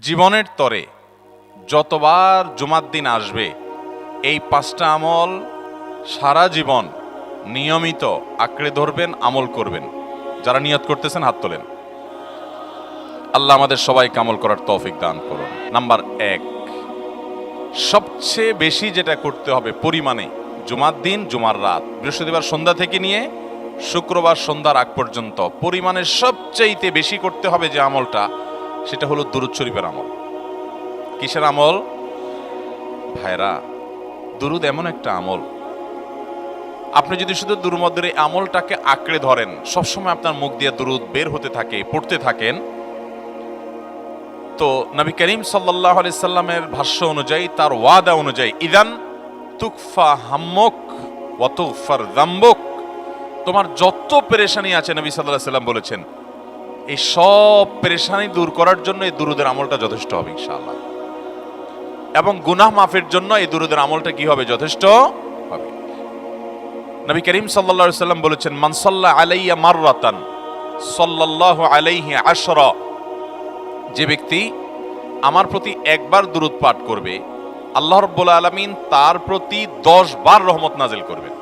জীবনের তরে যতবার জুমার দিন আসবে এই 5টা আমল সারা জীবন নিয়মিত আঁকড়ে ধরবেন, আমল করবেন। যারা নিয়ত করতেছেন হাত তোলেন। আল্লাহ আমাদের সবাইকে আমল করার তৌফিক দান করুন। নাম্বার 1, সবচেয়ে বেশি যেটা করতে হবে পরিমাণে, জুমার দিন, জুমার রাত, বৃহস্পতিবার সন্ধ্যা থেকে নিয়ে শুক্রবার সন্ধ্যার আগ পর্যন্ত পরিমাণে সবচেয়ে বেশি করতে হবে যে আমলটা, সেটা হলো দুরূদ শরীফের আমল। কিসের আমল ভাইরা? দুরূদ এমন একটা আমল, আপনি যদি শুধু দুরূদের এই আমলটাকে আঁকড়ে ধরেন, সবসময় আপনার মুখ দিয়ে দুরূদ বের হতে থাকে, পড়তে থাকেন, তো নবী করিম সাল্লাল্লাহু আলাইহি সাল্লামের ভাষ্য অনুযায়ী, তার ওয়াদা অনুযায়ী, ইদান তুকফা হাম্মুক ওয়া তুগফার যামবুক, তোমার যত পেরেশানি আছে নবী সাল্লাল্লাহু আলাইহি সাল্লাম বলেছেন, এই সব পেরেশানি দূর করার জন্য এই দুরূদের আমলটা যথেষ্ট হবে ইনশাআল্লাহ। এবং গুনাহ মাফের জন্য এই দুরূদের আমলটা কি হবে? যথেষ্ট হবে। নবী করিম সাল্লাল্লাহু আলাইহি সাল্লাম বলেছেন, মান সাল্লা আলাইয়া মাররাতান সাল্লাল্লাহু আলাইহি আশরা, যে ব্যক্তি আমার প্রতি একবার দুরূদ পাঠ করবে, আল্লাহ রাব্বুল আলামিন তার প্রতি 10 বার রহমত নাজিল করবেন।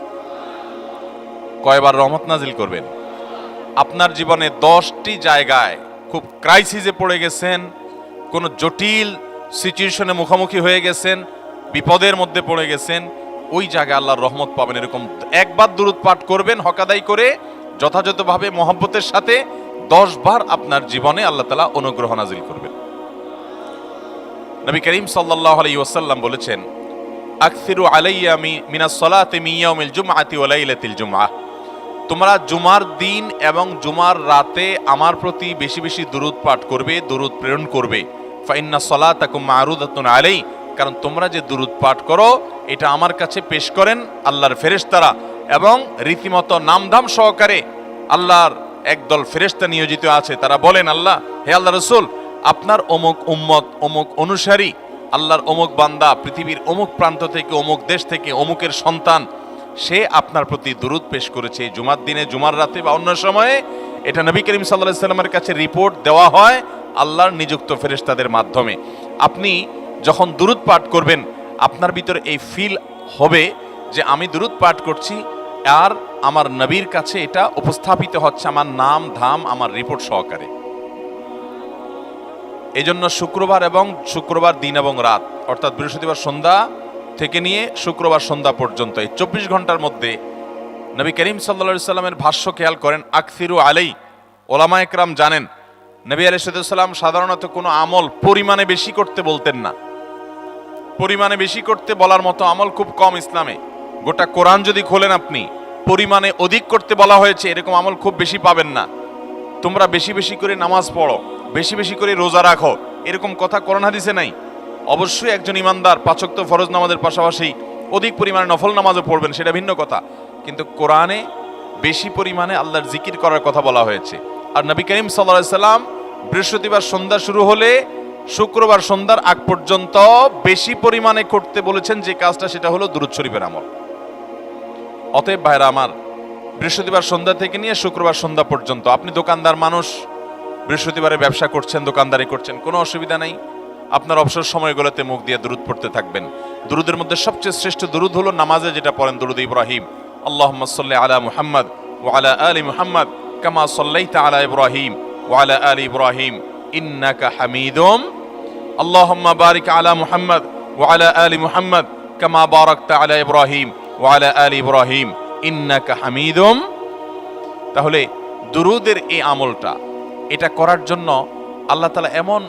কয়বার রহমত নাজিল করবেন? আপনার জীবনে 10টি জায়গায় খুব ক্রাইসিসে পড়ে গেছেন, কোন জটিল সিচুয়েশনে মুখোমুখি হয়ে গেছেন, বিপদের মধ্যে পড়ে গেছেন, ওই জায়গায় আল্লাহর রহমত পাবেন। এরকম একবার দুরূদ পাঠ করবেন হক আদায় করে, যথাযথভাবে মহব্বতের সাথে 10 বার আপনার জীবনে আল্লাহ তাআলা অনুগ্রহ নাজিল করবেন। নবী করিম সাল্লাল্লাহু আলাইহি ওয়াসাল্লাম বলেছেন, আকসিরু আলাইয়া মিনাস সালাতি মিন ইয়াউমিল জুমআতি ওয়া লাইলাতিল জুমআহ, তোমরা জুমার দিন এবং জুমার রাতে আমার প্রতি বেশি বেশি দুরূদ পাঠ করবে, দুরূদ প্রেরণ করবে। ফা ইন্না সালাতাকুম মা'রুদাতুন আলাই, কারণ তোমরা যে দুরূদ পাঠ করো এটা আমার কাছে পেশ করেন আল্লাহর ফেরেশতারা, এবং রীতিমতো নামধাম সহকারে আল্লাহর একদল ফেরেশতা নিয়োজিত আছে। তারা বলেন, আল্লাহ, হে আল্লাহ রাসূল, আপনার অমুক উম্মত, অমুক অনুসারী, আল্লাহর অমুক বান্দা পৃথিবীর অমুক প্রান্ত থেকে, অমুক দেশ থেকে, অমুকের সন্তান, সে আপনার প্রতি দুরূদ পেশ করেছে জুমার দিনে, জুমার রাতে বা অন্য সময়ে। এটা নবী করিম সাল্লাল্লাহু আলাইহি সাল্লামের কাছে রিপোর্ট দেওয়া হয় আল্লাহর নিযুক্ত ফেরেশতাদের মাধ্যমে। আপনি যখন দুরূদ পাঠ করবেন, আপনার ভিতরে এই ফিল হবে যে আমি দুরূদ পাঠ করছি, আর আমার নবীর কাছে এটা উপস্থাপিত হচ্ছে আমার নাম ধাম, আমার রিপোর্ট সহকারে। এই জন্য শুক্রবার দিন এবং রাত, অর্থাৎ বৃহস্পতিবার সন্ধ্যা থেকে নিয়ে শুক্রবার সন্ধ্যা পর্যন্ত এই 24 ঘন্টার মধ্যে নবী করিম সাল্লাল্লাহু আলাইহি সাল্লামের ভাষ্য খেয়াল করেন, আকসিরু আলাই, ওলামায়ে কেরাম জানেন নবী আলাইহিস সালাম সাধারণত কোনো আমল পরিমাণে বেশি করতে বলতেন না। পরিমাণে বেশি করতে বলার মতো আমল খুব কম ইসলামে। গোটা কোরআন যদি খোলেন আপনি, পরিমাণে অধিক করতে বলা হয়েছে এরকম আমল খুব বেশি পাবেন না। তোমরা বেশি বেশি করে নামাজ পড়ো, বেশি বেশি করে রোজা রাখো, এরকম কথা কোরআন হাদিসে নাই। অবশ্যই একজন ইমানদার 5 ওয়াক্ত ফরজ নামাজের পাশাপাশি অধিক পরিমাণে নফল নামাজও পড়বেন, সেটা ভিন্ন কথা। কিন্তু কোরআনে বেশি পরিমাণে আল্লাহর জিকির করার কথা বলা হয়েছে। আর নবী করিম সাল্লাল্লাহু আলাইহি সাল্লাম বৃহস্পতিবার সন্ধ্যা শুরু হলে শুক্রবার সন্ধ্যার আগ পর্যন্ত বেশি পরিমাণে করতে বলেছেন যে কাজটা, সেটা হলো দুরূদ শরীফের আমল। অতএব ভাইরা আমার, বৃহস্পতিবার সন্ধ্যা থেকে নিয়ে শুক্রবার সন্ধ্যা পর্যন্ত, আপনি দোকানদার মানুষ, বৃহস্পতিবারে ব্যবসা করছেন, দোকানদারি করছেন, কোনো অসুবিধা নেই। আপনার অবসর সময়গুলোতে মুখ দিয়ে দুরূদ পড়তে থাকবেন। দুরূদের মধ্যে সবচেয়ে শ্রেষ্ঠ দুরূদ হলো নামাজে যেটা পড়েন, দুরূদ ইব্রাহিম, আল্লাহুম্মা সাল্লি আলা মুহাম্মদ ওয়া আলা আলি মুহাম্মদ কামা সাল্লাইতা আলা ইব্রাহিম ওয়া আলা আলি ইব্রাহিম ইন্নাকা হামিদুম, আল্লাহুম্মা বারিক আলা মুহাম্মদ ওয়া আলা আলি মুহাম্মদ কামা বারাকতা আলা ইব্রাহিম ওয়া আলা আলি ইব্রাহিম ইন্নাকা হামিদুম। তাহলে দুরূদের এই আমলটা, এটা করার জন্য আল্লাহ তাআলা এমন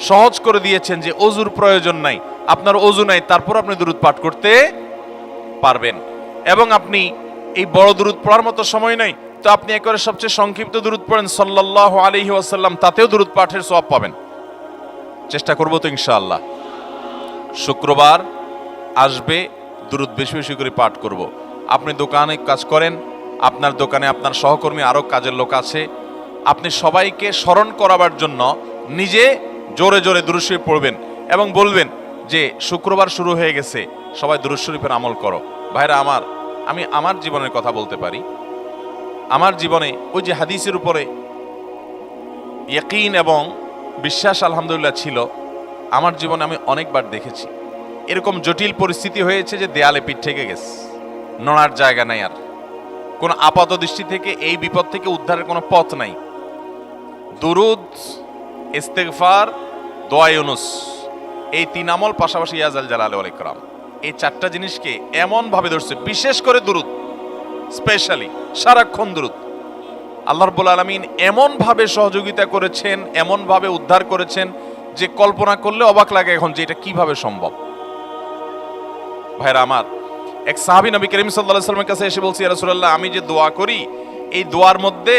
সহজ করে দিয়েছেন যে ওযুর প্রয়োজন নাই। আপনার ওযু নাই, তারপর আপনি দুরূদ পাঠ করতে পারবেন। এবং আপনি এই বড় দুরূদ পড়ার মতো সময় নাই, তো আপনি একেবারে সবচেয়ে সংক্ষিপ্ত দুরূদ পড়েন সাল্লাল্লাহু আলাইহি ওয়াসাল্লাম, তাতেও দুরূদ পাঠের সওয়াব পাবেন। চেষ্টা করব তো ইনশাআল্লাহ। শুক্রবার আসবে, দুরূদ বেশি বেশি করে পাঠ করব। আপনি দোকানে কাজ করেন, আপনার দোকানে আপনার সহকর্মী আরো কাজের লোক আছে, আপনি সবাইকে স্মরণ করাবার জন্য নিজে জোরে জোরে দুরূদ শরীফ পড়বেন এবং বলবেন যে শুক্রবার শুরু হয়ে গেছে, সবাই দুরূদ শরীফের আমল করো। ভাইরা আমার, আমি আমার জীবনের কথা বলতে পারি। আমার জীবনে ওই যে হাদিসের উপরে ইয়াকিন এবং বিশ্বাস আলহামদুলিল্লাহ ছিল, আমার জীবনে আমি অনেকবার দেখেছি এরকম জটিল পরিস্থিতি হয়েছে যে দেয়ালে পিঠ থেকে গেছে, নড়ার জায়গা নাই, আর কোন আপাত দৃষ্টি থেকে এই বিপদ থেকে উদ্ধারের কোনো পথ নাই। দুরুদ, ইস্তেগফার, দোয়া ইউনুস, এই 3 আমল পাশাপাশি ইয়াজাল জালাল ওয়াল ইকরাম, এই 4টা জিনিসকে এমন ভাবে ধরছে, বিশেষ করে দুরুদ, স্পেশালি সারাক্ষণ দুরুদ। আল্লাহ রাব্বুল আলামিন এমন ভাবে সহযোগিতা করেছেন, এমন ভাবে উদ্ধার করেছেন যে কল্পনা করলে অবাক লাগে এখন যে এটা কিভাবে সম্ভব। ভাইরা আমার, এক সাহাবী নবী করিম সাল্লাল্লাহু আলাইহি ওয়াসাল্লামের কাছে এসে বলছে, ইয়া রাসূলুল্লাহ, আমি যে দোয়া করি এই দোয়ার মধ্যে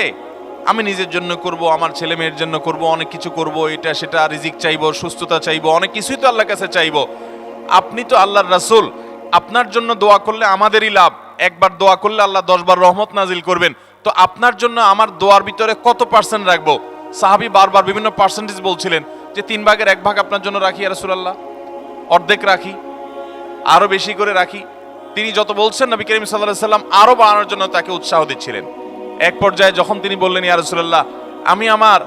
আমি নিজের জন্য করব, আমার ছেলে মেয়ের জন্য করব, অনেক কিছু করব, এটা সেটা, রিজিক চাইবো, সুস্থতা চাইবো, অনেক কিছুই তো আল্লাহর কাছে চাইবো। আপনি তো আল্লাহর রাসূল, আপনার জন্য দোয়া করলে আমাদেরই লাভ, একবার দোয়া করলে আল্লাহ 10 বার রহমত নাজিল করবেন, তো আপনার জন্য আমার দোয়ার ভিতরে কত পার্সেন্ট রাখবো? সাহাবী বারবার বিভিন্ন পার্সেন্টেজ বলছিলেন যে 3 ভাগের 1 ভাগ আপনার জন্য রাখি ইয়া রাসূলুল্লাহ, অর্ধেক রাখি, আরো বেশি করে রাখি। তিনি যত বলছেন নবী করিম সাল্লাল্লাহু আলাইহি সাল্লাম আরো বাড়ানোর জন্য তাকে উৎসাহ দিচ্ছিলেন। এক পর্যায়ে যখন তিনি বললেন, ইয়া রাসূলুল্লাহ, আমি আমার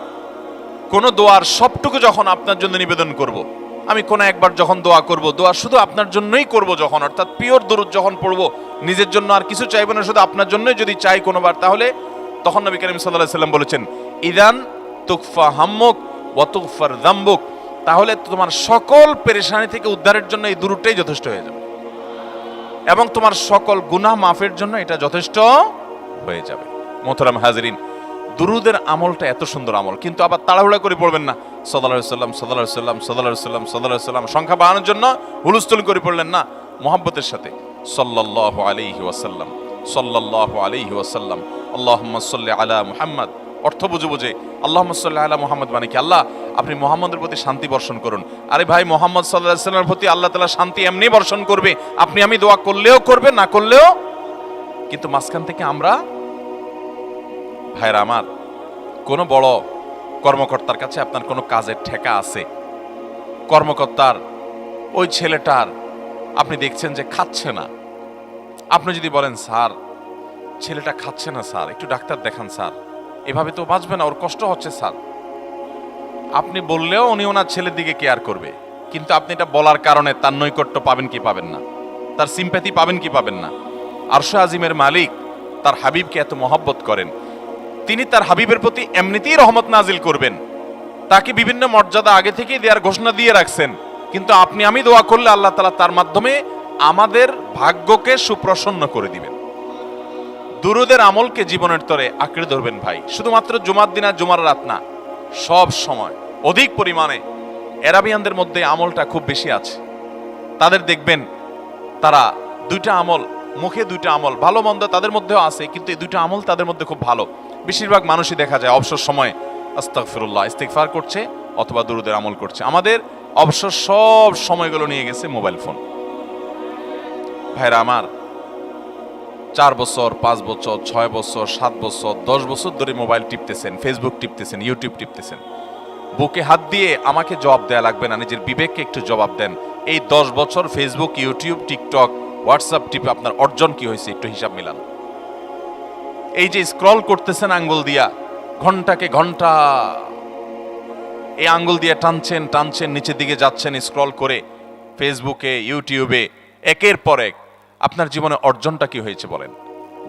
কোন দোয়ার সবটুকু যখন আপনার জন্য নিবেদন করব, আমি কোন একবার যখন দোয়া করব, দোয়া শুধু আপনার জন্যই করব যখন, অর্থাৎ পিওর দরুদ যখন পড়ব, নিজের জন্য আর কিছু চাইব না, শুধু আপনার জন্যই যদি চাই কোনোবার, তাহলে তখন নবী করিম সাল্লাল্লাহু আলাইহি সাল্লাম বলেছেন, ইদান তুকফা হাম্মুক ওয়া তুগফার যামবুক, তাহলে তোমার সকল পেরেশানি থেকে উদ্ধারের জন্য এই দুরুদটাই যথেষ্ট হয়ে যাবে, এবং তোমার সকল গুনাহ মাফের জন্য এটা যথেষ্ট হয়ে যাবে। মোহতারাম হাজরিন, দুরুদের আমলটা এত সুন্দর আমল, কিন্তু আবার তাড়াহুড়া করে পড়বেন না, সাল্লাল্লাহু আলাইহি সাল্লাম সাল্লাল্লাহু আলাইহি সাল্লাম সাল্লাল্লাহু আলাইহি সাল্লাম সাল্লাল্লাহু আলাইহি সাল্লাম সংখ্যা বাড়ানোর জন্য হুলস্থুল করে পড়লেন না, মুহাব্বতের সাথে সাল্লাল্লাহু আলাইহি ওয়াসাল্লাম সাল্লাল্লাহু আলাইহি ওয়াসাল্লাম আল্লাহুম্মা সাল্লি আলা মুহাম্মদ, অর্থ বুঝে বুঝে আল্লাহুম্মা সাল্লি আলা মুহাম্মদ মানে কি, আল্লাহ আপনি মুহাম্মদের প্রতি শান্তি বর্ষণ করুন। আরে ভাই, মুহাম্মদ সাল্লাল্লাহু আলাইহি সাল্লামের প্রতি আল্লাহ তাআলা শান্তি এমনি বর্ষণ করবে, আপনি আমি দোয়া করলেও করবে, না করলেও। কিন্তু মাঝখান থেকে আমরা, ভাইরা আমার, কোন বড় কর্মকর্তার কাছে আপনার কোনো কাজের ঠেকা আছে, কর্মকর্তার ওই ছেলেটার আপনি দেখছেন যে খাচ্ছে না, আপনি যদি বলেন, স্যার ছেলেটা খাচ্ছে না স্যার, একটু ডাক্তার দেখান স্যার, এভাবে তো বাঁচবে না, ওর কষ্ট হচ্ছে স্যার, আপনি বললেও উনি ওনার ছেলের দিকে কেয়ার করবে, কিন্তু আপনি এটা বলার কারণে তার নৈকট্য পাবেন কি পাবেন না, তার সিম্প্যাথি পাবেন কি পাবেন না। আরশে আজিমের মালিক তার হাবিবকে এত মহব্বত করেন, তিনি তার হাবিবের প্রতি এমনিতেই রহমত নাজিল করবেন, তাকে বিভিন্ন মর্যাদা আগে থেকেই দেওয়ার ঘোষণা দিয়ে রাখছেন, কিন্তু আপনি আমি দোয়া করলে আল্লাহ তাআলা তার মাধ্যমে আমাদের ভাগ্যকে সুপ্রসন্ন করে দিবেন। দুরুদের আমলকে জীবনের তরে আঁকড়ে ধরবেন ভাই, শুধুমাত্র জুমার দিন আর জুমার রাত না, সব সময় অধিক পরিমাণে। এরাবিয়ানদের মধ্যে আমলটা খুব বেশি আছে, তাদের দেখবেন তারা 2টা আমল, মুখে 2টা আমল, ভালো মন্দ তাদের মধ্যেও আছে, কিন্তু এই 2টা আমল তাদের মধ্যে খুব ভালো। বেশিরভাগ মানুষই দেখা যায় অবসর সময়ে আস্তাগফিরুল্লাহ, ইস্তিগফার করছে অথবা দুরুদের আমল করছে। আমাদের অবসর সব সময়গুলো নিয়ে গেছে মোবাইল ফোন। ভাইরা আমার, 4 বছর, 5 বছর, 6 বছর, 7 বছর, 10 বছর ধরে মোবাইল টিপতেছেন, ফেসবুক টিপতেছেন, ইউটিউব টিপতেছেন। বুকে হাত দিয়ে আমাকে জবাব দেয়া লাগবে না, নিজের বিবেককে একটু জবাব দেন। এই 10 বছর ফেসবুক, ইউটিউব, টিকটক, হোয়াটসঅ্যাপ টিপে আপনার অর্জন কি হয়েছে একটু হিসাব মিলান। এই যে স্ক্রল করতেছেন আঙ্গুল দিয়া, ঘন্টাকে ঘন্টা এই আঙ্গুল দিয়ে টানছেন টানছেন, নিচের দিকে যাচ্ছেন স্ক্রল করে ফেসবুকে, ইউটিউবে, একের পর এক, আপনার জীবনে অর্জনটা কি হয়েছে বলেন?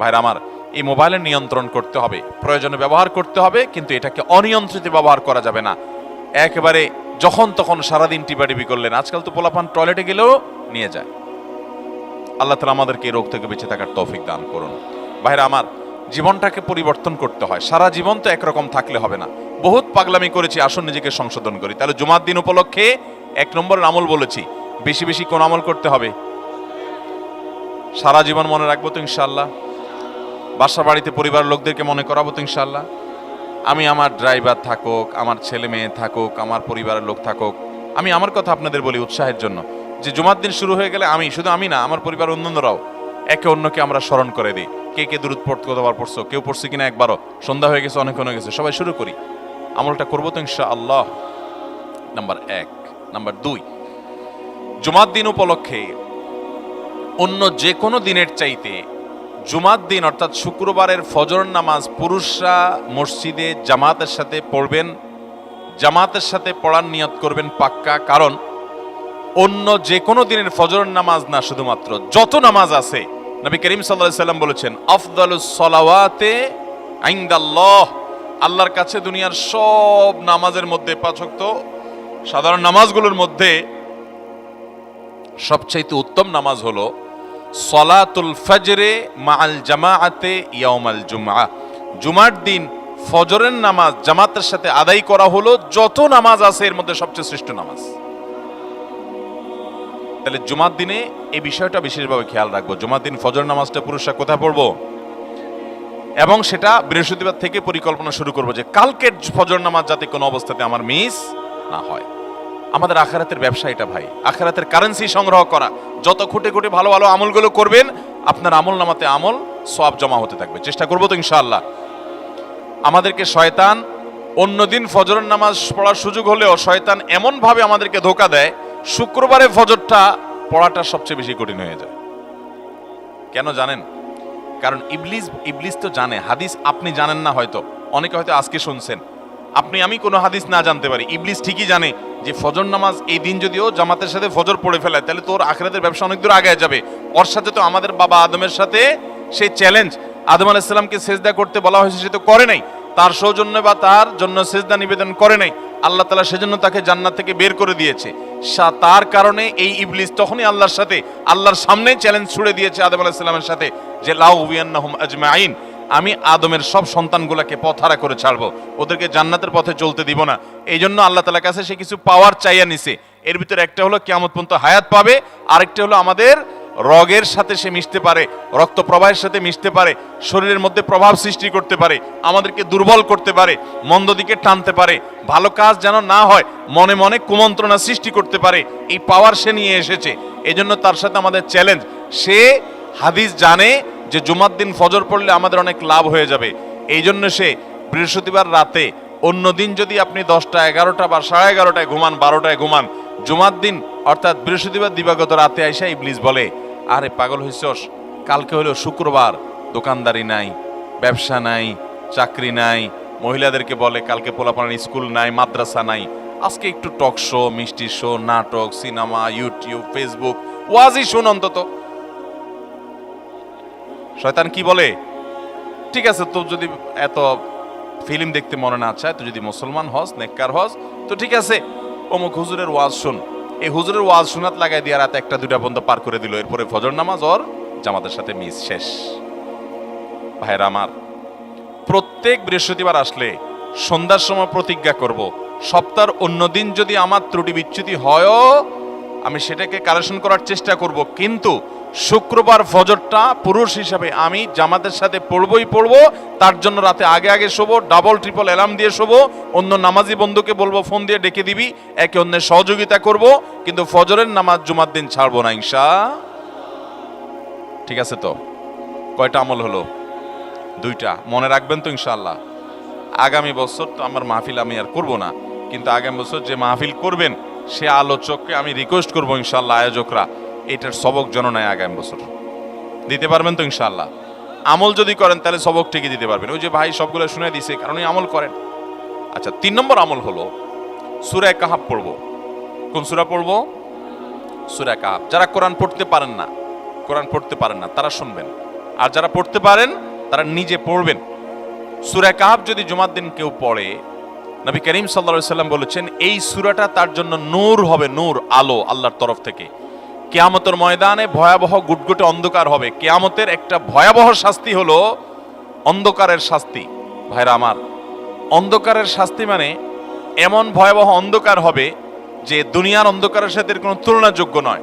ভাইরা আমার, এই মোবাইলের নিয়ন্ত্রণ করতে হবে, প্রয়োজনে ব্যবহার করতে হবে, কিন্তু এটাকে অনিয়ন্ত্রিত ব্যবহার করা যাবে না। একেবারে যখন তখন সারাদিন টিপাটিপি করলেন, আজকাল তো পোলাপান টয়লেটে গেলেও নিয়ে যায়। আল্লাহ তাআলা আমাদেরকে এই রোগ থেকে বেঁচে থাকার তৌফিক দান করুন। ভাইরা আমার, জীবনটাকে পরিবর্তন করতে হয়, সারা জীবন তো একরকম থাকলে হবে না। বহুত পাগলামি করেছি, আসুন নিজেকে সংশোধন করি। তাহলে জুমার দিন উপলক্ষে 1 নম্বরের আমল বলেছি, বেশি বেশি কোন আমল করতে হবে? সারা জীবন মনে রাখবো তো ইনশাআল্লাহ। বাসা বাড়িতে পরিবার লোকদেরকে মনে করাবো তো ইনশাআল্লাহ। আমি আমার ড্রাইভার থাকুক, আমার ছেলে মেয়ে থাকুক, আমার পরিবারের লোক থাকুক, আমি আমার কথা আপনাদের বলি উৎসাহের জন্য, যে জুমার দিন শুরু হয়ে গেলে আমি, শুধু আমি না, আমার পরিবার অন্যান্যরাও একে অন্যকে আমরা স্মরণ করে দিই। কে কে দুরূদ পড়তে কতবার পড়ছো, কেউ পড়ছে কিনা একবারও, সন্ধ্যা হয়ে গেছে, অনেক হয়ে গেছে, সবাই শুরু করি, আমলটা করবো তো ইনশাআল্লাহ। নাম্বার 1। নাম্বার 2, জুমার দিন উপলক্ষে অন্য যে কোনো দিনের চাইতে জুমার দিন অর্থাৎ শুক্রবারের ফজর নামাজ পুরুষরা মসজিদে জামাতের সাথে পড়বেন জামাতের সাথে পড়ার নিয়ত করবেন পাক্কা, কারণ অন্য যে কোনো দিনের ফজরের নামাজ না, শুধুমাত্র যত নামাজ আছে, নবী করিম সাল্লাল্লাহু আলাইহি সাল্লাম বলেছেন আফদালুস সালাওয়াতে ইনদাল্লাহ, আল্লাহর কাছে দুনিয়ার সব নামাজের মধ্যে, 5 ওয়াক্ত সাধারণ নামাজগুলোর মধ্যে সবচেয়ে উত্তম নামাজ হলো সলাতুল ফজরে মাআল জামাআতে ইয়াউমাল জুমআহ, জুমার দিন ফজরের নামাজ জামাতের সাথে আদায় করা হলো যত নামাজ আছে এর মধ্যে সবচেয়ে শ্রেষ্ঠ নামাজ। তাহলে জুমার দিনে এই বিষয়টা বিশেষভাবে খেয়াল রাখবো, জুমার দিন ফজর নামাজটা পুরুষরা কোথায় পড়বো, এবং সেটা বৃহস্পতিবার থেকে পরিকল্পনা শুরু করবো যে কালকের ফজর নামাজ যাতে কোনো অবস্থাতে আমার মিস না হয়। আমাদের আখিরাতের ব্যবসা এটা ভাই, আখিরাতের কারেন্সি সংগ্রহ করা। যত খুঁটে খুঁটে ভালো ভালো আমলগুলো করবেন, আপনার আমল নামাতে আমল সওয়াব জমা হতে থাকবে। চেষ্টা করবো তো ইনশাআল্লাহ। আমাদেরকে শয়তান অন্যদিন ফজরের নামাজ পড়ার সুযোগ হলেও শয়তান এমন ভাবে আমাদেরকে ধোঁকা দেয়, শুক্রবারে ফজরটা পড়াটা সবচেয়ে বেশি কঠিন হয়ে যায়। কেন জানেন? কারণ ইবলিস তো জানে হাদিস, আপনি জানেন না, হয়তো অনেকে হয়তো আজকে শুনছেন, আমি কোনো হাদিস না জানতে পারি, ইবলিস ঠিকই জানে যে ফজর নামাজ এই দিন যদিও জামাতের সাথে ফজর পড়ে ফেলায়, তাহলে তোর আখিরাতের ব্যবসা অনেক দূর আগে যাবে। ওর সাথে তো আমাদের বাবা আদমের সাথে সেই চ্যালেঞ্জ, আদম আলাইহিস সালামকে সেজদা করতে বলা হয়েছে, সে তো করে নাই, তার সৌজন্য বা তার জন্য সেজদা নিবেদন করে নাই, আল্লাহ তাআলা সেজন্য তাকে জান্নাত থেকে বের করে দিয়েছে। তার কারণে এই ইবলিস তখনই আল্লাহর সাথে, আল্লাহর সামনে চ্যালেঞ্জ ছুড়ে দিয়েছে আদম আলাইহিস সালামের সাথে যে লাউ উবিয়ান্নাহুম আজমাইন, আমি আদমের সব সন্তানগুলোকে পথহারা করে ছাড়বো, ওদেরকে জান্নাতের পথে চলতে দিব না। এই জন্য আল্লাহ তাআলার কাছে সে কিছু পাওয়ার চাইয়া নিছে। এর ভিতরে একটা হলো কিয়ামত পর্যন্ত হায়াত পাবে, আরেকটা হলো আমাদের রগের সাথে সে মিশতে পারে, রক্ত প্রবাহের সাথে মিশতে পারে, শরীরের মধ্যে প্রভাব সৃষ্টি করতে পারে, আমাদেরকে দুর্বল করতে পারে, মন্দ দিকে টানতে পারে, ভালো কাজ যেন না হয় মনে মনে কুমন্ত্রণা সৃষ্টি করতে পারে। এই পাওয়ার সে নিয়ে এসেছে। এই জন্য তার সাথে আমাদের চ্যালেঞ্জ। সে হাদিস জানে যে জুমার দিন ফজর পড়লে আমাদের অনেক লাভ হয়ে যাবে। এই জন্য সে বৃহস্পতিবার রাতে, অন্য দিন যদি আপনি 10টা 11টা বা 11:30টায় ঘুমান, 12টায় ঘুমান, জুমার দিন অর্থাৎ বৃহস্পতিবার দিবাগত রাতে আইসা ইবলিস বলে, আরে পাগল হইছস, কালকে হলো শুক্রবার, দোকানদারি নাই, ব্যবসা নাই, চাকরি নাই, মহিলাদেরকে বলে কালকে পোলাপানের স্কুল নাই, মাদ্রাসা নাই, আজকে একটু টক শো, মিষ্টি শো, নাটক, সিনেমা, ইউটিউব, ফেসবুক, ওয়াজই শুন অন্তত। শয়তান কি বলে, ঠিক আছে তো যদি এত ফিল্ম দেখতে মনে না চায়, তো যদি মুসলমান হস, নেককার হস, তো ঠিক আছে অমুক হুজুরের ওয়াজ শুন। এই হুজুরের ওয়াজ শোনাত লাগাই দিয়ে রাত 1টা 2টা পর্যন্ত পার করে দিল। এরপরে ফজর নামাজ ওর জামাতের সাথে মিস, শেষ। ভাইরা আমার, প্রত্যেক বৃহস্পতিবার আসলে সন্ধ্যার সময় প্রতিজ্ঞা করব, সপ্তাহের অন্য দিন যদি আমার ত্রুটি বিচ্যুতি হয়ও আমি সেটাকে কারেকশন করার চেষ্টা করব, কিন্তু শুক্রবার ফজরটা পুরুষ হিসাবে আমি জামাতের সাথে পড়বই পড়বো। তার জন্য রাতে আগে আগে শোবো, ডাবল ট্রিপল অ্যালার্ম দিয়ে শোবো, অন্য নামাজি বন্ধুকে বলবো ফোন দিয়ে ডেকে দিবি, একে অন্যের সহযোগিতা করব, কিন্তু ফজরের নামাজ জুমার দিন ছাড়বো না ইনশাআল্লাহ। ঠিক আছে তো? কয়টা আমল হলো? 2টা। মনে রাখবেন তো ইনশাআল্লাহ। আগামী বছর তো আমার মাহফিল আমি আর করব না, কিন্তু আগামী বছর যে মাহফিল করবেন সে আলোচককে আমি রিকোয়েস্ট করবো ইনশাআল্লাহ, আয়োজকরা এটার সবক যেন নেয় আগামী বছর। দিতে পারবেন তো ইনশাআল্লাহ? আমল যদি করেন তাহলে সবক ঠিকই দিতে পারবেন। ওই যে ভাই সবগুলো শুনে দিছে, কারণ আমল করেন। আচ্ছা, 3 নম্বর আমল হলো সূরা কাহাফ পড়বো। কোন সূরা পড়বো? সূরা কাহাফ। যারা কোরআন পড়তে পারেন না তারা শুনবেন, আর যারা পড়তে পারেন তারা নিজে পড়বেন। সূরা কাহাফ যদি জুমার দিন কেউ পড়ে, নবী করিম সাল্লাল্লাহু আলাইহি সাল্লাম বলেছেন এই সূরাটা তার জন্য নূর হবে, নূর, আলো আল্লাহর তরফ থেকে। কিয়ামতের ময়দানে ভয়াবহ গুটগুটে অন্ধকার হবে। কিয়ামতের একটা ভয়াবহ শাস্তি হলো অন্ধকারের শাস্তি। ভাইরা আমার, অন্ধকারের শাস্তি মানে এমন ভয়াবহ অন্ধকার হবে যে দুনিয়ার অন্ধকারের সাথে কোনো তুলনাযোগ্য নয়।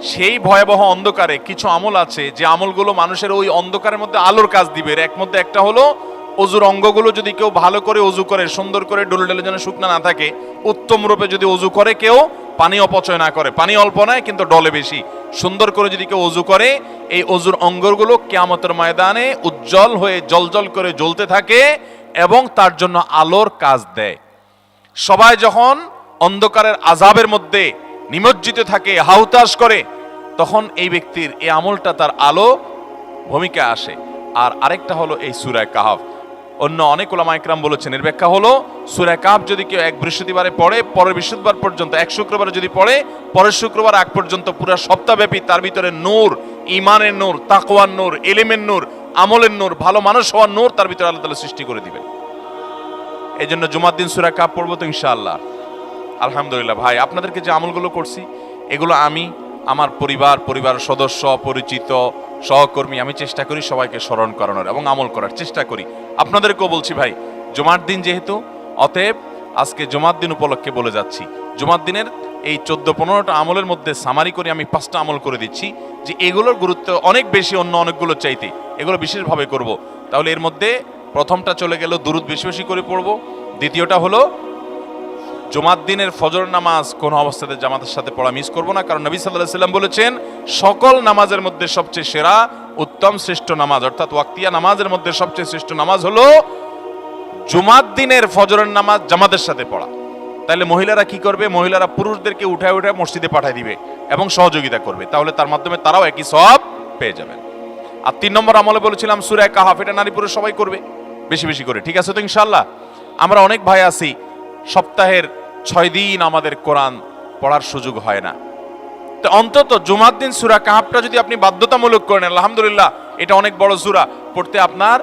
সেই ভয়াবহ অন্ধকারে কিছু আমল আছে যে আমলগুলো মানুষের ওই অন্ধকারের মধ্যে আলোর কাজ দিবে। এর মধ্যে একটা হলো অজুর অঙ্গগুলো যদি কেউ ভালো করে অজু করে, সুন্দর করে ডলে ডলে যেন শুকনা না থাকে, উত্তম রূপে যদি অজু করে কেউ, পানি অপচয় না করে, পানি অল্প নেয় কিন্তু ডলে বেশি, সুন্দর করে যদি কেউ অজু করে, এই অজুর অঙ্গগুলো কিয়ামতের ময়দানে উজ্জ্বল হয়ে জলজল করে জ্বলতে থাকে এবং তার জন্য আলোর কাজ দেয়। সবাই যখন অন্ধকারের আযাবের মধ্যে নিমজ্জিত থাকে, হাউতাশ করে, তখন এই ব্যক্তির এই আমলটা তার আলো ভূমিকা আসে। আর আরেকটা হলো এই সূরা কাহাফ। অন্য অনেক উলামা ইকরাম বলেছেন এর ব্যাখ্যা হলো সূরা কাহফ যদি কেউ এক বৃহস্পতিবারে পড়ে, পরের বৃহস্পতিবার পর্যন্ত, এক শুক্রবারে যদি পড়ে, পরের শুক্রবার আগ পর্যন্ত পুরো সপ্তাহব্যাপী তার ভিতরে নূর, ঈমানের নূর, তাকওয়ার নূর, ইলমের নূর, আমলের নূর, ভালো মানুষ হওয়ার নূর তার ভিতরে আল্লাহ তাআলা সৃষ্টি করে দিবেন। এই জন্য জুমার দিন সূরা কাহফ পড়বো তো ইনশাআল্লাহ। আলহামদুলিল্লাহ ভাই, আপনাদেরকে যে আমলগুলো করছি এগুলো আমি, আমার পরিবার সদস্য, পরিচিত, সহকর্মী, আমি চেষ্টা করি সবাইকে স্মরণ করানোর এবং আমল করার চেষ্টা করি। আপনাদেরকেও বলছি ভাই, জুমার দিন যেহেতু, অতএব আজকে জুমার দিন উপলক্ষে বলে যাচ্ছি, জুমার দিনের এই 14-15টা আমলের মধ্যে সামারি করে আমি 5টা আমল করে দিচ্ছি যে এগুলোর গুরুত্ব অনেক বেশি অন্য অনেকগুলো চাইতে, এগুলো বিশেষভাবে করব। তাহলে এর মধ্যে প্রথমটা চলে গেল দুরুদ বেশি বেশি করে পড়বো। দ্বিতীয়টা হলো জুমার দিনের ফজর নামাজ কোন অবস্থাতে জামাতের সাথে পড়া মিস করব না, কারণ নবী সাল্লাল্লাহু আলাইহি সাল্লাম বলেছেন সকল নামাজের মধ্যে সবচেয়ে সেরা, উত্তম, শ্রেষ্ঠ নামাজ, অর্থাৎ ওয়াক্তিয়া নামাজের মধ্যে সবচেয়ে শ্রেষ্ঠ নামাজ হলো জুমার দিনের ফজরের নামাজ জামাতের সাথে পড়া। তাহলে মহিলারা কি করবে? মহিলারা পুরুষদেরকে উঠায় উঠায় মসজিদে পাঠিয়ে দিবে এবং সহযোগিতা করবে, তাহলে তার মাধ্যমে তারাও একই সওয়াব পেয়ে যাবেন। আর 3 নম্বর আমলে বলেছিলাম সূরা কাহফ, এটা নারী পুরুষ সবাই করবে বেশি বেশি করে, ঠিক আছে তো ইনশাআল্লাহ? আমরা অনেক ভাই আছি সপ্তাহের 6 দিন আমাদের কোরআন পড়ার সুযোগ হয় না, তো অন্তত জুমার দিন সূরা কাহফটা যদি আপনি বাধ্যতামূলক করেন, আলহামদুলিল্লাহ, এটা অনেক বড় সূরা, পড়তে আপনার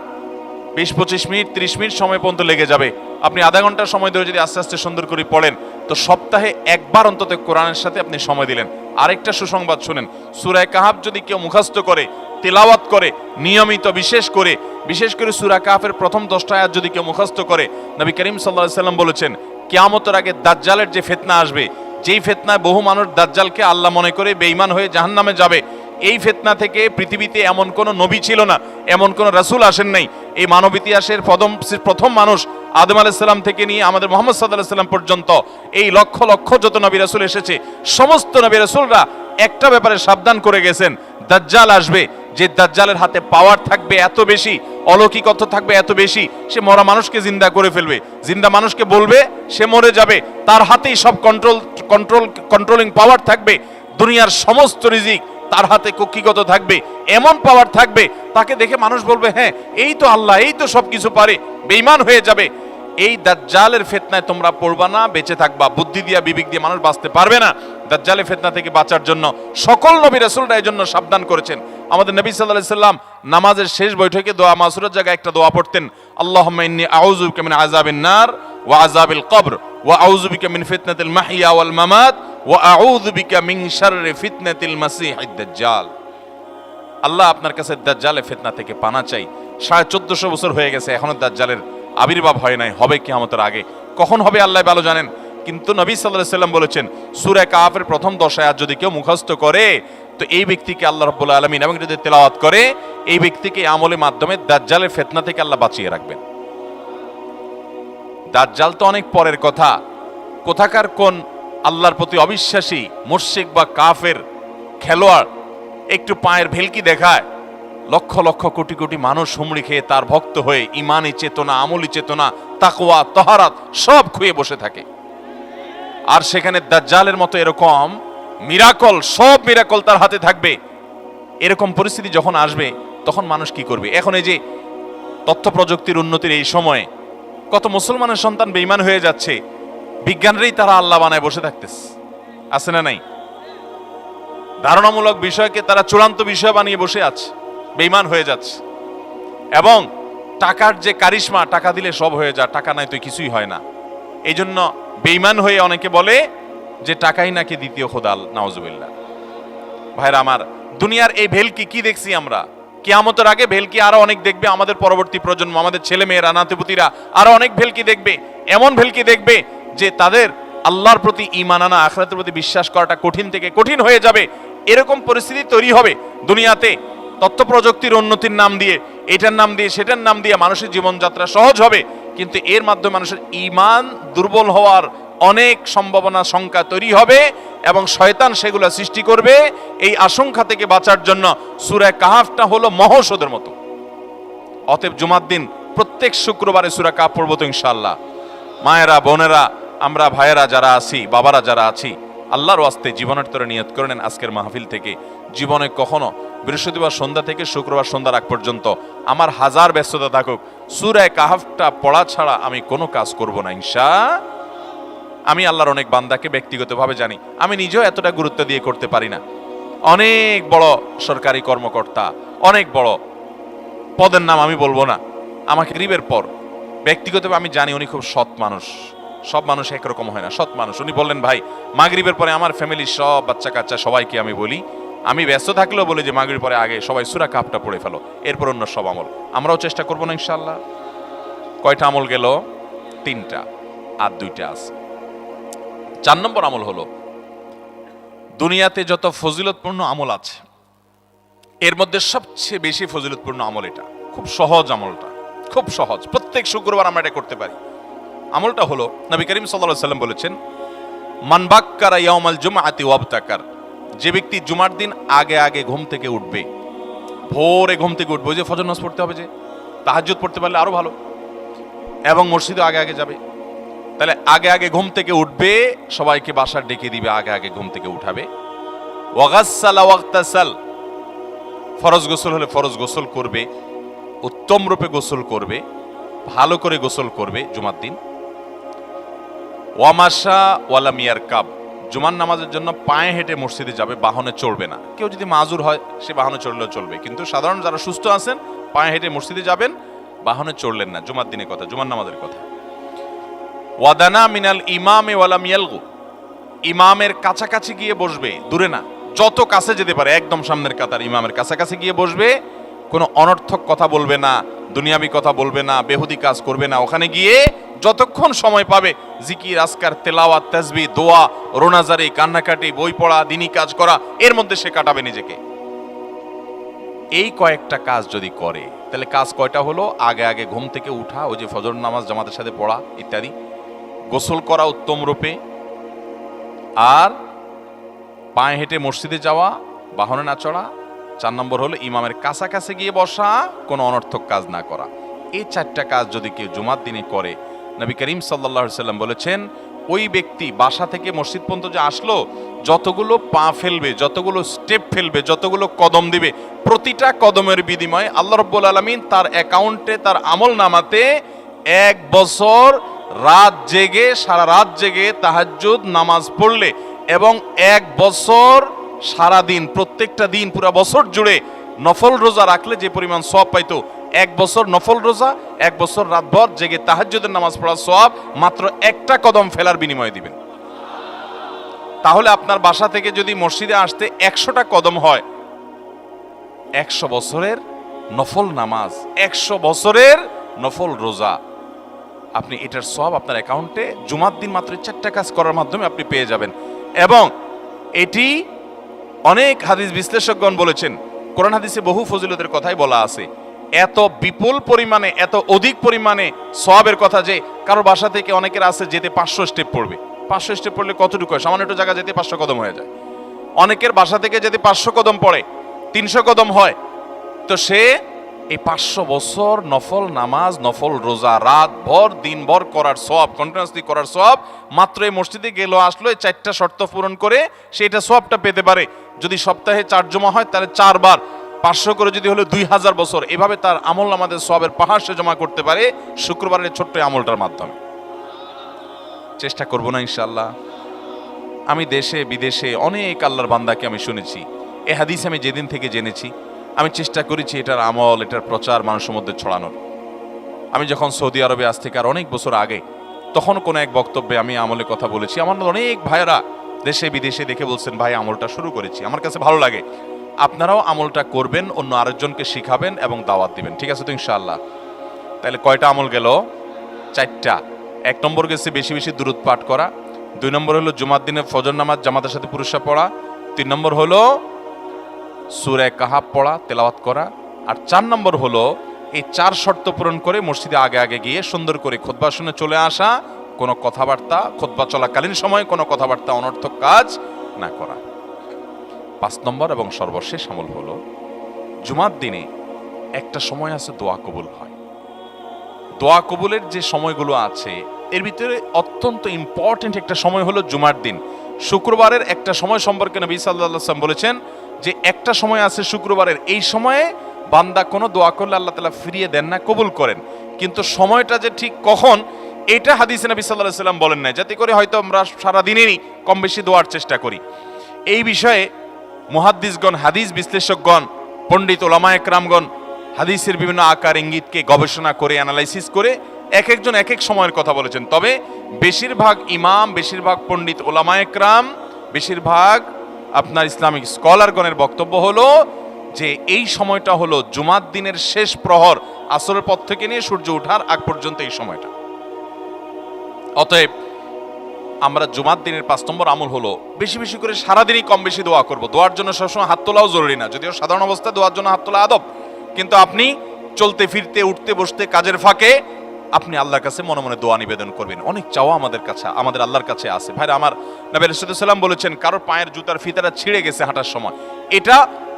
20-25 মিনিট 30 মিনিট সময় পর্যন্ত লেগে যাবে। আপনি আধা ঘন্টা সময় ধরে যদি আস্তে আস্তে সুন্দর করে পড়েন, তো সপ্তাহে একবার অন্তত কোরআনের সাথে আপনি সময় দিলেন। আরেকটা সুসংবাদ শুনেন, সূরা কাহফ যদি কেউ মুখস্থ করে, তেলাওয়াত করে নিয়মিত, বিশেষ করে সূরা কাহফের প্রথম 10টা আয়াত যদি কেউ মুখস্থ করে, নবী করিম সাল্লাল্লাহু আলাইহি সাল্লাম বলেছেন কিয়ামতের আগে দাজ্জালের যে ফিতনা আসবে, যেই ফিতনায় বহু মানুষ দাজ্জালকে আল্লাহ মনে করে বেঈমান হয়ে জাহান্নামে যাবে, এই ফিতনা থেকে পৃথিবীতে এমন কোন নবী ছিল না, এমন কোন রাসূল আসেন নাই। এই মানব ইতিহাসের প্রথম মানুষ আদম আলাইহিস সালাম থেকে নিয়ে আমাদের মুহাম্মদ সাল্লাল্লাহু আলাইহি সাল্লাম পর্যন্ত এই লক্ষ লক্ষ যত নবী রাসূল এসেছে, সমস্ত নবী রাসূলরা একটা ব্যাপারে সাবধান করে গেছেন, দাজ্জাল আসবে, যে দাজ্জালের হাতে পাওয়ার থাকবে এত বেশি, অলৌকিকত্ব থাকবে এত বেশি, সে মরা মানুষকে জিন্দা করে ফেলবে, জিন্দা মানুষকে বলবে সে মরে যাবে, তার হাতেই সব কন্ট্রোলিং পাওয়ার থাকবে, দুনিয়ার সমস্ত রিজিক তার হাতে কক্ষিগত থাকবে, এমন পাওয়ার থাকবে তাকে দেখে মানুষ বলবে হ্যাঁ এই তো আল্লাহ, এই তো সবকিছু পারে, বেঈমান হয়ে যাবে। এই দাজ্জালের ফিতনায় তোমরা পড়বা না, বেঁচে থাকবা। বুদ্ধি দিয়া বিবেক দিয়ে মানুষ বাঁচতে পারবে না। দাজ্জালের ফিতনা থেকে বাঁচার জন্য সকল নবী রাসূলরা এই জন্য সাবধান করেছেন। আমাদের নবী সাল্লাল্লাহু আলাইহি সাল্লাম নামাজের শেষ বৈঠকে দোয়া মাসুরের জায়গায় একটা দোয়া পড়তেন, আল্লাহুম্মা ইন্নী আউযু বিকা মিন আযাবিন নার ওয়া আযাবিল কবর ওয়া আউযু বিকা মিন ফিতনাতিল মাহইয়া ওয়াল মামাত ওয়া আউযু বিকা মিন শাররি ফিতনাতিল মাসীহিদ দাজ্জাল। আল্লাহ, আপনার কাছে দাজ্জালের ফিতনা থেকে পানা চাই। 1450 বছর হয়ে গেছে, এখনো দাজ্জালের আবির্ভাব হয় নাই, হবে কিয়ামতের আগে। কখন হবে আল্লাহ ভালো জানেন, কিন্তু নবী সাল্লাল্লাহু আলাইহি সাল্লাম বলেছেন সূরা কাহফের প্রথম 10 আয়াত যদি কেউ মুখস্থ করে, তো এই ব্যক্তিকে আল্লাহ রাব্বুল আলামিন এবং যদি তেলাওয়াত করে, এই ব্যক্তিকে আমলের মাধ্যমে দাজ্জালের ফিতনা থেকে আল্লাহ বাঁচিয়ে রাখবেন। দাজ্জাল তো অনেক পরের কথা, কোথাকার কোন আল্লাহর প্রতি অবিশ্বাসী মুশরিক বা কাফের খেলোয়াড় একটু পায়ের ভেলকি দেখায়, লক্ষ লক্ষ কোটি কোটি মানুষ হুমড়ি খেয়ে তার ভক্ত হয়ে ইমানি চেতনা, আমলি চেতনা, তাকওয়া, তাহারাত সব খুঁয়ে বসে থাকে। আর সেখানে দাজ্জালের মতো এরকম মিরাকল, সব মিরাকল তার হাতে থাকবে। এরকম পরিস্থিতি যখন আসবে তখন মানুষ কি করবে? এখন এই যে তথ্য প্রযুক্তির উন্নতির এই সময়ে কত মুসলমানের সন্তান বেঈমান হয়ে যাচ্ছে, বিজ্ঞানরেই তারা আল্লাহ বানায় বসে থাকতেছে, আছে না নাই? ধারণামূলক বিষয়কে তারা চূড়ান্ত বিষয় বানিয়ে বসে আছে, বেঈমান হয়ে যাচ্ছে। এবং টাকার যে কারিশমা, টাকা দিলে সব হয়ে যায়, টাকা নাই তো কিছুই হয় না। এই জন্য বেঈমান হয়ে অনেকে বলে যে টাকাই নাকি দ্বিতীয় খোদা, নাউজুবিল্লাহ। ভাইরা আমার, দুনিয়ার এই ভেলকি কি দেখছি আমরা? কিয়ামতের আগে ভেলকি আরো অনেক দেখবে আমাদের পরবর্তী প্রজন্ম, আমাদের ছেলে মেয়েরা, নাতিপুতিরা আরো অনেক ভেলকি দেখবে। এমন ভেলকি দেখবে যে তাদের আল্লাহর প্রতি ঈমান আনা, আখিরাতের প্রতি বিশ্বাস করাটা কঠিন থেকে কঠিন হয়ে যাবে। এরকম পরিস্থিতি তৈরি হবে দুনিয়াতে। তথ্য প্রযুক্তির উন্নতির নাম দিয়ে, এটার নাম দিয়ে, সেটার নাম দিয়ে মানুষের জীবনযাত্রা সহজ হবে, কিন্তু এর মাধ্যমে মানুষের ঈমান দুর্বল হওয়ার অনেক সম্ভাবনা, সংখ্যা তৈরি হবে এবং শয়তান সেগুলো সৃষ্টি করবে। এই আশঙ্কা থেকে বাঁচার জন্য সূরা কাহফটা হলো মহৌষধের মতো। অতএব জুমার দিন প্রত্যেক শুক্রবারে সূরা কাহফ পড়ব তো ইনশাআল্লাহ। মায়েরা, বোনেরা, আমরা ভাইয়েরা যারা আছি, বাবারা যারা আছি, আল্লাহর ওয়াস্তে জীবনের তরে নিয়ত করে নেন আজকের মাহফিল থেকে জীবনে কখনো বৃহস্পতিবার সন্ধ্যা থেকে শুক্রবার সন্ধ্যার আগ পর্যন্ত আমার হাজার ব্যস্ততা থাকুক, সূরা কাহাফটা পড়া ছাড়া আমি কোনো কাজ করব না আমি আল্লাহর অনেক বান্দাকে ব্যক্তিগতভাবে জানি, আমি নিজেও এতটা গুরুত্ব দিয়ে করতে পারি না। অনেক বড় সরকারি কর্মকর্তা, অনেক বড় পদের নাম আমি বলবো না, আমাকে গরিবের পর ব্যক্তিগতভাবে আমি জানি উনি খুব সৎ মানুষ। সব মানুষ একরকম হয় না, সৎ মানুষ। উনি বললেন, ভাই মাগরিবের পরে আমার ফ্যামিলির সব বাচ্চা কাচ্চা সবাইকে আমি বলি, আমি ব্যস্ত থাকলেও বলি যে মাগরিবের পরে আগে সবাই সূরা কাহফটা পড়ে ফেলো, এরপর অন্য সব আমল। আমরাও চেষ্টা করবো না ইনশাআল্লাহ। কয়টা আমল গেল? 3টা, আর 2টা আছে। 4 নম্বর আমল হলো, দুনিয়াতে যত ফজিলতপূর্ণ আমল আছে এর মধ্যে সবচেয়ে বেশি ফজিলতপূর্ণ আমল এটা। খুব সহজ আমলটা, খুব সহজ, প্রত্যেক শুক্রবার আমরা এটা করতে পারি। আমলটা হলো, নবী করিম সাল্লাল্লাহু আলাইহি ওয়াসাল্লাম বলেছেন, মান বাক্কারা ইয়াউমাল জুমআতি ওয়াবতাকার, যে ব্যক্তি জুমার দিন আগে আগে ঘুম থেকে উঠবে, ভোরে ঘুম থেকে উঠবে, ওই যে ফজর নামাজ পড়তে হবে, যে তাহাজ্জুদ পড়তে পারলে আরো ভালো, এবং মসজিদে আগে আগে যাবে, তাহলে আগে আগে ঘুম থেকে উঠবে, সবাইকে বাসার ডেকে দিবে, আগে আগে ঘুম থেকে উঠাবে। ওয়াগাসসালা ওয়াগতাসাল, ফরজ গোসল হলে ফরজ গোসল করবে, উত্তম রূপে গোসল করবে, ভালো করে গোসল করবে জুমার দিন। ওয়ামাশা ওয়ালাম ইয়ারকাব, জুমার নামাজের জন্য পায়ে হেঁটে মসজিদে যাবে, বাহনে চড়বে না। কেউ যদি মাজুর হয় সে বাহনে চড়লেও চলবে, কিন্তু সাধারণ যারা সুস্থ আছেন পায়ে হেঁটে মসজিদে যাবেন, বাহনে চড়লেন না। জুমার দিনের কথা, জুমার নামাজের কথা। ওয়াদানা মিনাল ইমামে ওয়ালাম ইয়ালগু, ইমামের কাছাকাছি গিয়ে বসবে, দূরে না, যত কাছে যেতে পারে একদম সামনের কাতার ইমামের কাছাকাছি গিয়ে বসবে, কোনো অনর্থক কথা বলবে না, দুনিয়াবি কথা বলবে না, বেহুদি কাজ করবে না। ওখানে গিয়ে যতক্ষণ সময় পাবে জিকির, আজকার, তেলাওয়াত, তাসবিহ, দোয়া, রোনাজারি, কান্নাকাটি, বই পড়া, দিনী কাজ করা, এর মধ্যে সে কাটাবে নিজেকে। এই কয়েকটা কাজ যদি করে তাহলে কাজ কয়টা হলো? আগে আগে ঘুম থেকে উঠা, ওই যে ফজর নামাজ জামাতের সাথে পড়া ইত্যাদি, গোসল করা উত্তম রূপে, আর পায়ে হেঁটে মসজিদে যাওয়া, বাহনে না চড়া। 4 নম্বর হলো ইমামের কাছাকাছি গিয়ে বসা, কোনো অনর্থক কাজ না করা। এই 4টা কাজ যদি কেউ জুমার দিনে করে, নবী করিম সাল্লাল্লাহু আলাইহি সাল্লাম বলেছেন, ওই ব্যক্তি বাসা থেকে মসজিদ পর্যন্ত যে আসলো, যতগুলো পা ফেলবে, যতগুলো স্টেপ ফেলবে, যতগুলো কদম দিবে, প্রতিটা কদমের বিনিময়ে আল্লাহ রাব্বুল আলামিন তার অ্যাকাউন্টে, তার আমল নামাতে 1 বছর রাত জেগে, সারা রাত জেগে তাহাজ্জুদ নামাজ পড়লে, এবং 1 বছর সারা দিন, প্রত্যেকটা দিন পুরো বছর জুড়ে নফল রোজা রাখলে যে পরিমাণ সওয়াব পাইতো, 1 বছর নফল রোজা, 1 বছর রাতভর জেগে তাহাজ্জুদের নামাজ পড়ার সওয়াব মাত্র একটা কদম ফেলার বিনিময়ে দিবেন। তাহলে আপনার বাসা থেকে যদি মসজিদে আসতে 100টা কদম হয়, 100 বছরের নফল নামাজ, 100 বছরের নফল রোজা, আপনি এটার সওয়াব আপনার অ্যাকাউন্টে জুমার দিন মাত্র 4টা কাজ করার মাধ্যমে আপনি পেয়ে যাবেন। এবং এটি অনেক হাদিস বিশ্লেষকগণ বলেছেন, কোরআন হাদিসে বহু ফজিলতের কথাই বলা আছে, এত বিপুল পরিমাণে, এত অধিক পরিমাণে সওয়াবের কথা যে কারো বাসা থেকে অনেকের আছে যেতে 500 স্টেপ পড়বে। 500 স্টেপ পড়লে কতটুকু হয়? সামান্য একটু জায়গা যেতে 500 কদম হয়ে যায়। অনেকের বাসা থেকে যেতে 500 কদম পড়ে, 300 কদম হয়। তো সে এই 500 বছর নফল নামাজ, নফল রোজা, রাত ভর দিন ভর করার সওয়াব, কন্টিনিউয়াসলি করার সওয়াব মাত্র এই মসজিদে গেল আসলো, এই 4টা শর্ত পূরণ করে সেটা সওয়াবটা পেতে পারে। যদি সপ্তাহে 4 জমা হয় তাহলে 4 বার 500 করে যদি হলো 2000 বছর, এভাবে তার আমল নামাজের সওয়াবের পাহাড় সে জমা করতে পারে শুক্রবারের ছোট্ট আমলটার মাধ্যমে। চেষ্টা করব না ইনশাআল্লাহ? আমি দেশে বিদেশে অনেক আল্লাহর বান্দাকে আমি শুনেছি, এ হাদিস আমি যেদিন থেকে জেনেছি, আমি চেষ্টা করেছি এটার আমল, এটার প্রচার মানুষের মধ্যে ছড়ানোর। আমি যখন সৌদি আরবে আজ থেকে আর অনেক বছর আগে, তখন কোনো এক বক্তব্যে আমি আমলের কথা বলেছি। আমার অনেক ভাইয়েরা দেশে বিদেশে দেখে বলছেন, ভাই আমলটা শুরু করেছি, আমার কাছে ভালো লাগে, আপনারাও আমলটা করবেন, অন্য আরেকজনকে শিখাবেন এবং দাওয়াত দিবেন। ঠিক আছে তো ইনশাআল্লাহ? তাহলে কয়টা আমল গেল? 4টা। 1 নম্বর গেছে বেশি বেশি দুরূদ পাঠ করা, 2 নম্বর হলো জুমার দিনে ফজর নামাজ জামাতের সাথে পুরুষরা পড়া, 3 নম্বর হলো সূরা কাহাফ পড়া, তেলাওয়াত করা, আর 4 নম্বর হলো এই 4 শর্ত পূরণ করে মসজিদে আগে আগে গিয়ে সুন্দর করে খুতবা শুনে চলে আসা, কোনো কথাবার্তা, খুতবা চলাকালীন সময় কোনো কথাবার্তা, অনর্থক কাজ না করা। 5 নম্বর এবং সর্বশেষ আমল হলো, জুমার দিনে একটা সময় আছে দোয়া কবুল হয়। দোয়া কবুলের যে সময়গুলো আছে এর ভিতরে অত্যন্ত ইম্পর্টেন্ট একটা সময় হলো জুমার দিন। শুক্রবারের একটা সময় সম্পর্কে নবী সাল্লাল্লাহু আলাইহি ওয়াসাল্লাম বলেছেন যে একটা সময় আছে শুক্রবারের, এই সময়ে বান্দা কোনো দোয়া করলে আল্লাহ তাআলা ফিরিয়ে দেন না, কবুল করেন। কিন্তু সময়টা যে ঠিক কখন, এটা হাদিসে নবী সাল্লাল্লাহু আলাইহি ওয়াসাল্লাম বলেন না, যাতে করে হয়তো আমরা সারা দিনেরই কম বেশি দোয়ার চেষ্টা করি। এই বিষয়ে মুহাদ্দিসগণ, হাদিস বিশ্লেষকগণ, পণ্ডিত ওলামায়ে কেরামগণ হাদিসের বিভিন্ন আকার ইঙ্গিতকে গবেষণা করে অ্যানালাইসিস করে এক একজন এক এক সময়ের কথা বলেছেন। তবে বেশিরভাগ ইমাম, বেশিরভাগ পণ্ডিত ওলামায়ে কেরাম, বেশিরভাগ আপনার ইসলামিক স্কলারগণের বক্তব্য হলো যে এই সময়টা হলো জুমার দিনের শেষ প্রহর, আসরের পর থেকে নিয়ে সূর্য ওঠার আগ পর্যন্ত এই সময়টা। অতএব আমরা জুমার দিনের 5 নম্বর আমল হলো বেশি বেশি করে সারাদিনই কম বেশি দোয়া করব। দোয়ার জন্য সবসময় হাত তোলাও জরুরি না, যদিও সাধারণ অবস্থায় দোয়ার জন্য হাত তোলা আদব, কিন্তু আপনি চলতে ফিরতে, উঠতে বসতে, কাজের ফাঁকে আপনি আল্লাহর কাছে মনে মনে দোয়া নিবেদন করবেন। অনেক চাওয়া আমাদের কাছে, আমাদের আল্লাহর কাছে আছে। ভাইরা আমার, নবী রাসূলুল্লাহ সাল্লাল্লাহু আলাইহি ওয়াসাল্লাম বলেছেন কারোর পায়ের জুতার ফিতাটা ছিঁড়ে গেছে হাঁটার সময়,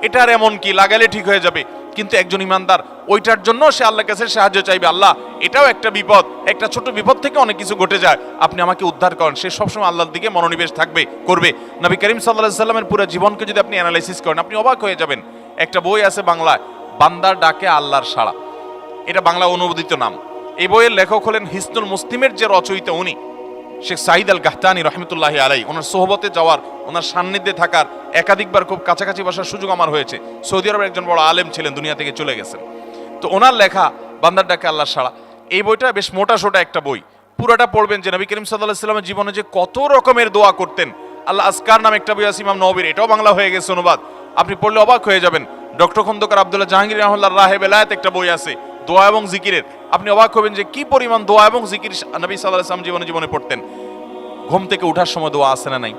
এটার এমন কি, লাগালে ঠিক হয়ে যাবে। কিন্তু একজন ইমানদার ওইটার জন্য সে আল্লাহর কাছে সাহায্য চাইবে, আল্লাহ এটাও একটা বিপদ, একটা ছোট বিপদ থেকে অনেক কিছু ঘটে যায়, আপনি আমাকে উদ্ধার করেন। সে সবসময় আল্লাহর দিকে মনোনিবেশ করবে। নবী করিম সাল্লাল্লাহু আলাইহি ওয়াসাল্লামের পুরো জীবনকে যদি আপনি অ্যানালাইসিস করেন, আপনি অবাক হয়ে যাবেন। একটা বই আছে বাংলায়, বান্দার ডাকে আল্লাহর সাড়া, এটা বাংলা অনুবাদিত নাম। এই বইয়ের লেখক হলেন হিসনুল মুসলিমের যে রচয়িতা, উনি শেখ সাঈদ আল গাহতানী রহমতুল্লাহি আলাইহি। ওনার সোহবতে যাওয়ার, ওনার সান্নিধ্যে থাকার একাধিকবার খুব কাছাকাছি বসার সুযোগ আমার হয়েছে। সৌদি আরবের একজন বড় আলেম ছিলেন, দুনিয়া থেকে চলে গেছেন। তো ওনার লেখা বান্দার ডাকে আল্লাহর সাড়া, এই বইটা বেশ মোটা সোটা একটা বই। পুরাটা পড়বেন যে নবী করিম সাল্লাল্লাহু আলাইহি ওয়াসাল্লামের জীবনে যে কত রকমের দোয়া করতেন। আল্লাহ আজকার নামে একটা বই আছে ইমাম নববীর, এটাও বাংলা হয়ে গেছে অনুবাদ, আপনি পড়লে অবাক হয়ে যাবেন। ডক্টর খন্দকার আব্দুল্লাহ জাহাঙ্গীর রাহমাতুল্লাহ রাহে বেলায়েত একটা বই আছে দোয়া এবং জিকিরের, আপনি অবাক হবেন যে কি পরিমাণ দোয়া এবং জিকির নবী সাল্লাল্লাহু আলাইহি ওয়াসাল্লাম জীবনে পড়তেন। ঘুম থেকে ওঠার সময় দোয়া আছে না নাই?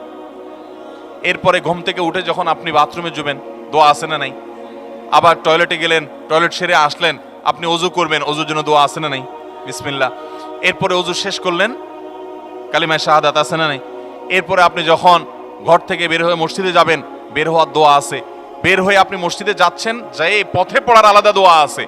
এরপরে ঘুম থেকে উঠে যখন আপনি বাথরুমে যাবেন, দোয়া আছে না নাই? আবার টয়লেটে গেলেন, টয়লেট সেরে আসলেন, আপনি ওযু করবেন, ওযুর জন্য দোয়া আছে না নাই? বিসমিল্লাহ। এরপরে ওযু শেষ করলেন, কালিমায়ে শাহাদাত আছে না নাই? এরপরে আপনি যখন ঘর থেকে বের হয়ে মসজিদে যাবেন, বের হওয়ার দোয়া আছে। বের হয়ে আপনি মসজিদে যাচ্ছেন, যাই পথে পড়ার আলাদা দোয়া আছে।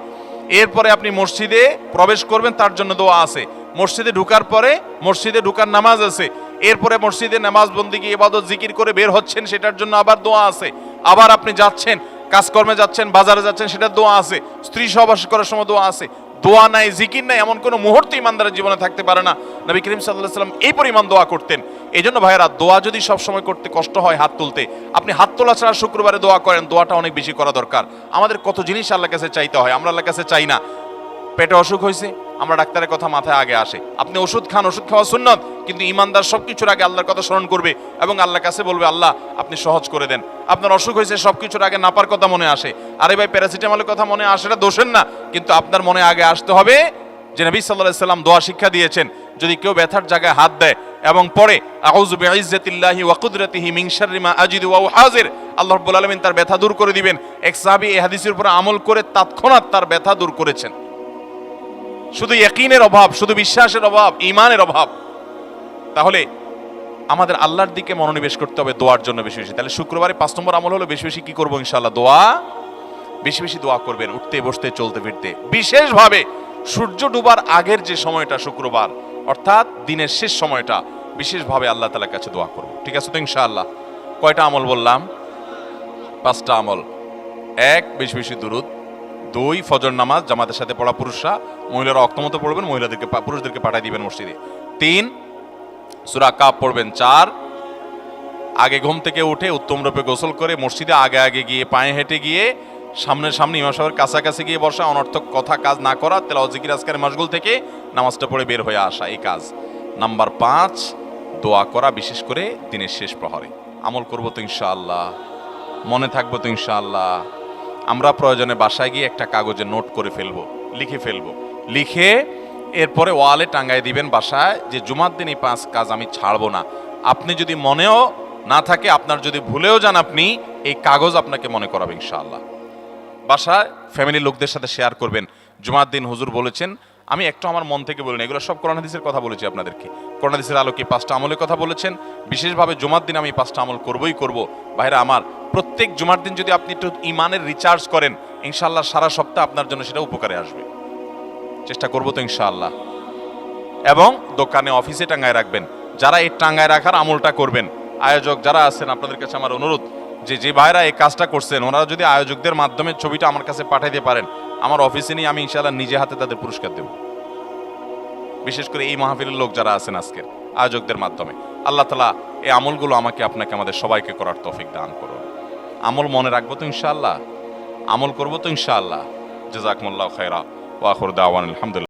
এরপরে আপনি মসজিদে প্রবেশ করবেন, তার জন্য দোয়া আছে। মসজিদে ঢুকার পরে মসজিদে ঢুকার নামাজ আছে। এরপরে মসজিদে নামাজ বন্দেগী ইবাদত জিকির করে বের হচ্ছেন, সেটার জন্য আবার দোয়া আছে। আবার আপনি যাচ্ছেন, কাজকর্মে যাচ্ছেন, বাজারে যাচ্ছেন, সেটার দোয়া আছে। স্ত্রী সহবাস করার সময় দোয়া আছে। দোয়া নাই, জিকির নাই, এমন কোনো মুহূর্ত ইমানদারের জীবনে থাকতে পারে না। নবী করিম সাল্লাল্লাহু আলাইহি ওয়াসাল্লাম এই পরিমাণ দোয়া করতেন। এই জন্য ভাইয়েরা, দোয়া যদি সবসময় করতে কষ্ট হয় হাত তুলতে, আপনি হাত তোলা ছাড়া শুক্রবারে দোয়া করেন, দোয়াটা অনেক বেশি করা দরকার। আমাদের কত জিনিস আল্লাহর কাছে চাইতে হয়, আমরা আল্লাহর কাছে চাই না। পেটে অসুখ হয়েছে, আমরা ডাক্তারের কথা মাথায় আগে আসে, আপনি ওষুধ খান, ওষুধ খাওয়া সুন্নত, কিন্তু ইমানদার সবকিছুর আগে আল্লাহর কথা স্মরণ করবে এবং আল্লাহর কাছে বলবে, আল্লাহ আপনি সহজ করে দেন। আপনার অসুখ হয়েছে, সবকিছুর আগে নাপার কথা মনে আসে, আরে ভাই প্যারাসিটামলের কথা মনে আসে, এটা দোষের না, কিন্তু আপনার মনে আগে আসতে হবে যে নবী সাল্লাল্লাহু আলাইহি ওয়াসাল্লাম দোয়া শিক্ষা দিয়েছেন, যদি কেউ ব্যথার জায়গায় হাত দেয় এবং পরে আউযু বিইজ্জাতিল্লাহি ওয়া কুদরাতিহি মিন শাররি মা আজিদু ওয়া উহাজির, আল্লাহ রাব্বুল আলামিন তার ব্যথা দূর করে দিবেন। এক সাহাবী এই হাদিসের উপর আমল করে তৎক্ষণাৎ তার ব্যথা দূর করেছেন। শুধু ইয়াকিনের অভাব, শুধু বিশ্বাসের অভাব, ঈমানের অভাব। তাহলে আমাদের আল্লাহর দিকে মনোনিবেশ করতে হবে দোয়ার জন্য বেশি বেশি। তাহলে শুক্রবারে 5 নম্বর আমল হলো বেশি বেশি কি করবো? ইনশাআল্লাহ দোয়া, বেশি বেশি দোয়া করবেন, উঠতে বসতে চলতে ফিরতে। বিশেষভাবে সূর্য ডুবার আগের যে সময়টা শুক্রবার, অর্থাৎ দিনের শেষ সময়টা, বিশেষভাবে আল্লাহ তাআলার কাছে দোয়া করব। ঠিক আছে তো ইনশাআল্লাহ? কয়টা আমল বললাম? 5টা আমল। 1, বেশি বেশি দুরূদ। 2, ফজর নামাজ জামাতের সাথে পড়া পুরুষরা, মহিলারা অক্তমত পড়বেন, পুরুষদেরকে পাঠিয়ে দিবেন মসজিদে। 3, সূরা কাফ পড়বেন। 4, আগে ঘুম থেকে উঠে উত্তম রূপে গোসল করে মসজিদে আগে আগে গিয়ে পায়ে হেঁটে গিয়ে সামনে ইমাম সাহেবের কাছাকাছি গিয়ে বসা, অনর্থক কথা কাজ না করা, তেলাওয়াত জিকির আজকারের মাশগুল থেকে নামাজটা পড়ে বের হয়ে আসা, এই কাজ। নাম্বার 5, দোয়া করা, বিশেষ করে দিনের শেষ প্রহরে। আমল করবো তো ইনশাআল্লাহ? মনে থাকবো তো ইনশাআল্লাহ? আমরা প্রয়োজনে বাসায় গিয়ে একটা কাগজে নোট করে ফেলবো, লিখে এরপরে ওয়ালে টাঙ্গায় দিবেন বাসায়, যে জুমার দিন এই 5 কাজ আমি ছাড়বো না। আপনি যদি মনেও না থাকে, আপনার যদি ভুলেও যান, আপনি এই কাগজ আপনাকে মনে করাবে ইনশাআল্লাহ। বাসায় ফ্যামিলির লোকদের সাথে শেয়ার করবেন, জুমার দিন হুজুর বলেছেন, আমি একটু আমার মন থেকে বলিনি, এগুলো সব কোরআন হাদিসের কথা বলেছি আপনাদেরকে। কোরআন হাদিসের আলোকে 5টা আমলের কথা বলেছেন, বিশেষভাবে জুমার দিন আমি 5টা আমল করবই করব। ভাইরা আমার, প্রত্যেক জুমার দিন যদি আপনি একটু ইমানের রিচার্জ করেন, ইনশাআল্লাহ সারা সপ্তাহ আপনার জন্য সেটা উপকারে আসবে। চেষ্টা করবো তো ইনশাআল্লাহ। এবং দোকানে অফিসে টাঙ্গায় রাখবেন। যারা এই টাঙ্গায় রাখার আমলটা করবেন, আয়োজক যারা আছেন আপনাদের কাছে আমার অনুরোধ যে ভাইরা এই কাজটা করছেন ওনারা যদি আয়োজকদের মাধ্যমে ছবিটা আমার কাছে পাঠাইতে পারেন, আমার অফিসে নিয়ে আমি ইনশাআল্লাহ নিজে হাতে তাদের পুরস্কার দেব। বিশেষ করে এই মাহফিলের লোক যারা আছেন আজকের আয়োজকদের মাধ্যমে আল্লাহ তাআলা এই আমলগুলো আমাকে আপনাকে আমাদের সবাইকে করার তৌফিক দান করুন। আমল মনে রাখবো তো ইনশাআল্লাহ, আমল করবো তো ইনশাআল্লাহ। জাযাকুমুল্লাহু খায়রা ওয়া আখিরু দাওয়ানা আলহামদুলিল্লাহ।